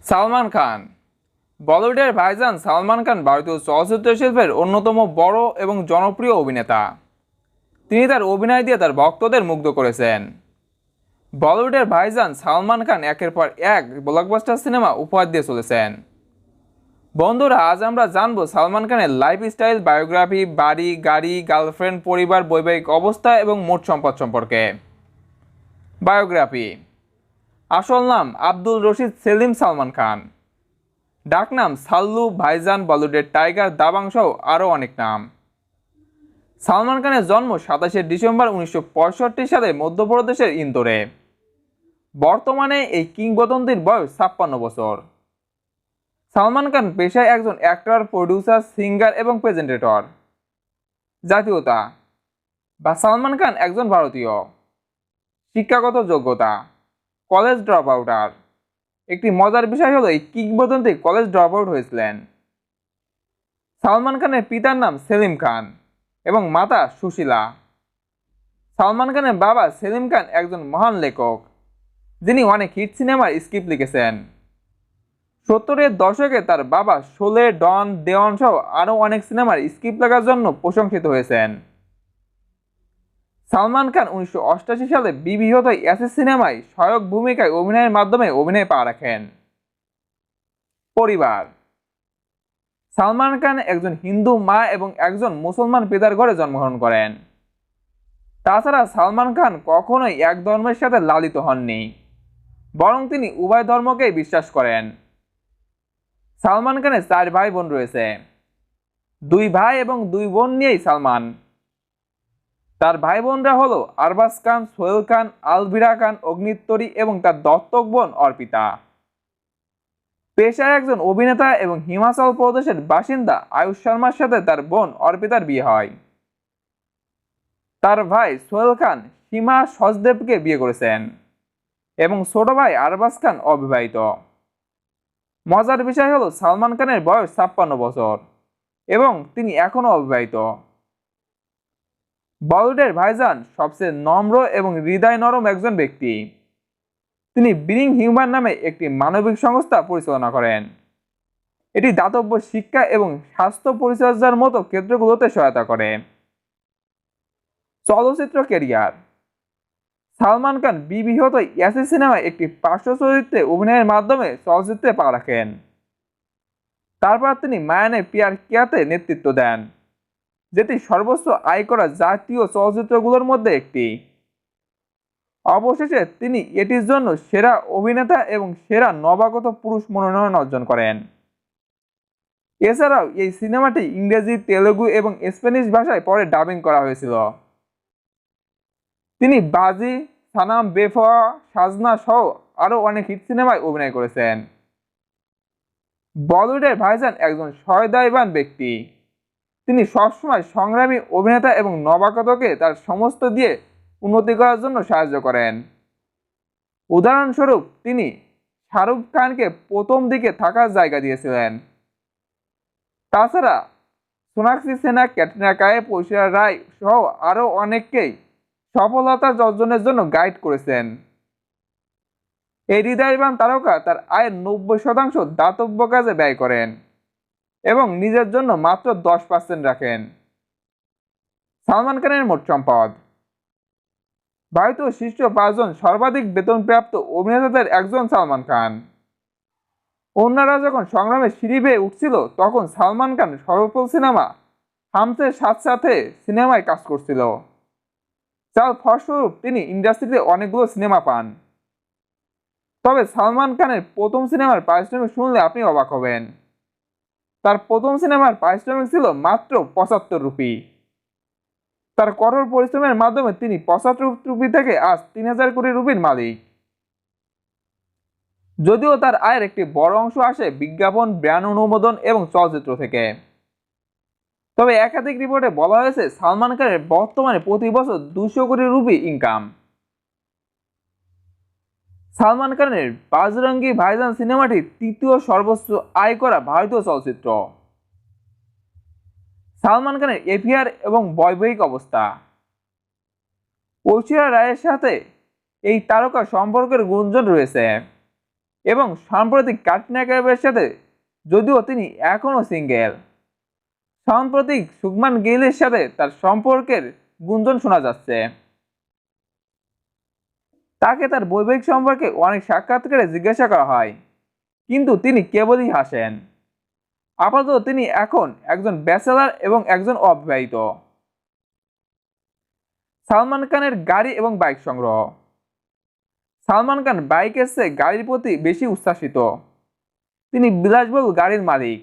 সালমান খান। বলিউডের ভাইজান সালমান খান ভারতীয় চলচ্চিত্র শিল্পের অন্যতম বড় এবং জনপ্রিয় অভিনেতা। তিনি তার অভিনয় দিয়ে তার ভক্তদের মুগ্ধ করেছেন। বলিউডের ভাইজান সালমান খান একের পর এক ব্লকবাস্টার সিনেমা উপহার দিয়ে চলেছেন। বন্ধুরা, আজ আমরা জানবো সালমান খানের লাইফস্টাইল, বায়োগ্রাফি, বাড়ি, গাড়ি, গার্লফ্রেন্ড, পরিবার, বৈবাহিক অবস্থা এবং মোট সম্পদ সম্পর্কে। বায়োগ্রাফি। আসল নাম আব্দুল রশিদ সেলিম সালমান খান। ডাকনাম সাল্লু, ভাইজান, বলিউডের টাইগার, দাবাং সহ আরও অনেক নাম। সালমান খানের জন্ম 27শে ডিসেম্বর 1965 সালে মধ্যপ্রদেশের ইন্দোরে। বর্তমানে এই কিংবদন্তির বয়স 56 বছর। সালমান খান পেশায় একজন অ্যাক্টর, প্রডিউসার, সিঙ্গার এবং প্রেজেন্টেটর। জাতীয়তা সালমান খান একজন ভারতীয়। শিক্ষাগত যোগ্যতা কলেজ ড্রপ আউটার। একটি মজার বিষয় হলো এই কিংবদন্তি কলেজ ড্রপ আউট হয়েছিলেন। সালমান খানের পিতার নাম সেলিম খান এবং মাতা সুশীলা। সালমান খানের বাবা সেলিম খান একজন মহান লেখক, যিনি অনেক হিট সিনেমার স্ক্রিপ্ট লিখেছেন। 70-এর দশকে তার বাবা শোলে, ডন, দেওয়ান সহ আরও অনেক সিনেমার স্ক্রিপ্ট লেখার জন্য প্রশংসিত হয়েছেন। সালমান খান 1988 সালে বিবিহত অ্যাসিস সিনেমায় সহায়ক ভূমিকায় অভিনয়ের মাধ্যমে অভিনয়ে পা রাখেন। পরিবার। সালমান খান একজন হিন্দু মা এবং একজন মুসলমান পিতার ঘরে জন্মগ্রহণ করেন। তাছাড়া সালমান খান কখনোই এক ধর্মের সাথে লালিত হননি, বরং তিনি উভয় ধর্মকেই বিশ্বাস করেন। সালমান খানের 4 ভাই বোন রয়েছে। 2 ভাই এবং 2 বোন নিয়েই সালমান। তার ভাই বোনরা হলো আরবাজ খান, সোহেল খান, আলভিরা খান, অগ্নিত্বরী এবং তার দত্তক বোন অর্পিতা। পেশায় একজন অভিনেতা এবং হিমাচল প্রদেশের বাসিন্দা আয়ুষ শর্মার সাথে তার বোন অর্পিতার বিয়ে হয়। তার ভাই সোহেল খান সীমা সচদেবকে বিয়ে করেছেন এবং ছোট ভাই আরবাজ খান অবিবাহিত। মজার বিষয় হলো সালমান খানের বয়স 56 বছর এবং তিনি এখনও অবিবাহিত। বলিউডের ভাইজান সবচেয়ে নম্র এবং হৃদয় নরম একজন ব্যক্তি। তিনি বিরিং হিউম্যান নামে একটি মানবিক সংস্থা পরিচালনা করেন। এটি দাতব্য শিক্ষা এবং স্বাস্থ্য পরিচর্যার মতো ক্ষেত্রগুলোতে সহায়তা করে। চলচ্চিত্র ক্যারিয়ার। সালমান খান বিবিহত অ্যাসিস সিনেমায় একটি পার্শ্ব চরিত্রে অভিনয়ের মাধ্যমে চলচ্চিত্রে পা রাখেন। তারপর তিনি মায়ানে পিয়ার কিয়াতে নেতৃত্ব দেন, যেটি সর্বোচ্চ আয় করা জাতীয় চলচ্চিত্রগুলোর মধ্যে একটি। অবশেষে তিনি এটির জন্য সেরা অভিনেতা এবং সেরা নবাগত পুরুষ মনোনয়ন অর্জন করেন। এছাড়াও এই সিনেমাটি ইংরেজি, তেলুগু এবং স্প্যানিশ ভাষায় পরে ডাবিং করা হয়েছিল। তিনি বাজি, সানাম, বেফওয়া, সাজনা সহ আরও অনেক হিট সিনেমায় অভিনয় করেছেন। বলিউডের ভাইজান একজন সহৃদয়বান ব্যক্তি। তিনি সবসময় সংগ্রামী অভিনেতা এবং নবাগতকে তার সমস্ত দিয়ে উন্নতি করার জন্য সাহায্য করেন। উদাহরণস্বরূপ, তিনি শাহরুখ খানকে প্রথম দিকে থাকার জায়গা দিয়েছিলেন। তাছাড়া সোনাক্ষী সিনহা, ক্যাটরিনা কাইফ, ঐশ্বরিয়া রায় সহ আরও অনেককেই সফলতা অর্জনের জন্য গাইড করেছেন। এই হৃদয়বান তারকা তার আয়ের 90% দাতব্য কাজে ব্যয় করেন এবং নিজের জন্য মাত্র 10% রাখেন। সালমান খানের মোট সম্পদ। ভারতীয় শীর্ষ 5 জন সর্বাধিক বেতনপ্রাপ্ত অভিনেতাদের একজন সালমান খান। অন্যরা যখন সংগ্রামের সিঁড়ি বেয়ে উঠছিল, তখন সালমান খান সফল সিনেমা হামসে সাথ সাথে সিনেমায় কাজ করছিল। যার ফলস্বরূপ তিনি ইন্ডাস্ট্রিতে অনেকগুলো সিনেমা পান। তবে সালমান খানের প্রথম সিনেমার পারিশ্রমিক শুনলে আপনি অবাক হবেন। তার প্রথম সিনেমার পারিশ্রমিক ছিল মাত্র 75 রুপি। তার কঠোর পরিশ্রমের মাধ্যমে তিনি 75 রুপি থেকে আজ 3000 কোটি রুপির মালিক। যদিও তার আয়ের একটি বড় অংশ আসে বিজ্ঞাপন, ব্র্যান্ড অনুমোদন এবং চলচ্চিত্র থেকে, তবে একাধিক রিপোর্টে বলা হয়েছে সালমান খানের বর্তমানে প্রতি বছর 200 কোটি রুপি ইনকাম। সালমান খানের বাজরঙ্গি ভাইজান সিনেমাটি তৃতীয় সর্বোচ্চ আয় করা ভারতীয় চলচ্চিত্র। সালমান খানের এফিআর এবং বৈবাহিক অবস্থা। ঐশ্বরিয়া রায়ের সাথে এই তারকা সম্পর্কের গুঞ্জন রয়েছে। এবং সাম্প্রতিক ক্যাটরিনা কাইফের সাথে, যদিও তিনি এখনও সিঙ্গেল। সাম্প্রতিক শুভমান গিলের সাথে তার সম্পর্কের গুঞ্জন শোনা যাচ্ছে। তাকে তার বৈবাহিক সম্পর্কে অনেক সাক্ষাৎকারে জিজ্ঞাসা করা হয়, কিন্তু তিনি কেবলই হাসেন। আপাতত তিনি এখন একজন ব্যাচেলর এবং একজন অবিবাহিত। সালমান খানের গাড়ি এবং বাইক সংগ্রহ। সালমান খান বাইকের চেয়ে গাড়ির প্রতি বেশি উচ্ছ্বাসিত। তিনি বিলাসবহুল গাড়ির মালিক,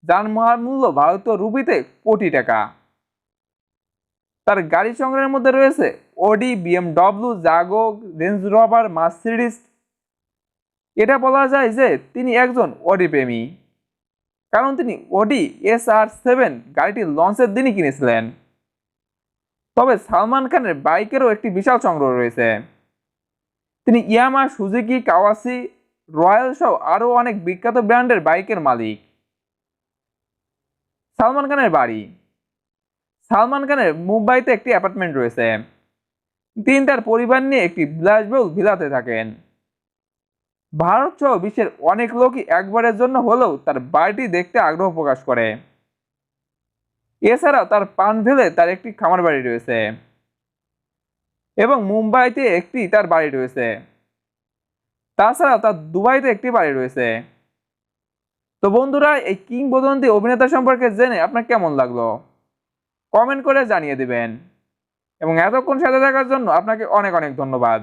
যার মূল্য ভারতীয় রুপিতে কোটি টাকা। তার গাড়ি সংগ্রহের মধ্যে রয়েছে অডি, বিএমডব্লিউ, জাগো, রেঞ্জ রোভার, মার্সিডিজ। এটা বলা যায় যে তিনি একজন অডি প্রেমী, কারণ তিনি অডি SR7 গাড়িটি লঞ্চের দিনই কিনেছিলেন। তবে সালমান খানের বাইকেরও একটি বিশাল সংগ্রহ রয়েছে। তিনি ইয়ামা, সুজুকি, কাওয়াসি, রয়্যাল সহ আরও অনেক বিখ্যাত ব্র্যান্ডের বাইকের মালিক। সালমান খানের বাড়ি। সালমান খানের মুম্বাইতে একটি অ্যাপার্টমেন্ট রয়েছে। তিনি তার পরিবার নিয়ে একটি বিলাসবহুল ভিলাতে থাকেন। ভারত সহ বিশ্বের অনেক লোকই একবারের জন্য হলেও তার বাড়িটি দেখতে আগ্রহ প্রকাশ করে। এছাড়াও তার পানভেলে তার একটি খামার বাড়ি রয়েছে এবং মুম্বাইতে একটি তার বাড়ি রয়েছে। তাছাড়াও তার দুবাইতে একটি বাড়ি রয়েছে। তো বন্ধুরা, এই কিংবদন্তি অভিনেতা সম্পর্কে জেনে আপনার কেমন লাগলো কমেন্ট করে জানিয়ে দিবেন, এবং এতক্ষণ সাথে থাকার জন্য আপনাকে অনেক অনেক ধন্যবাদ।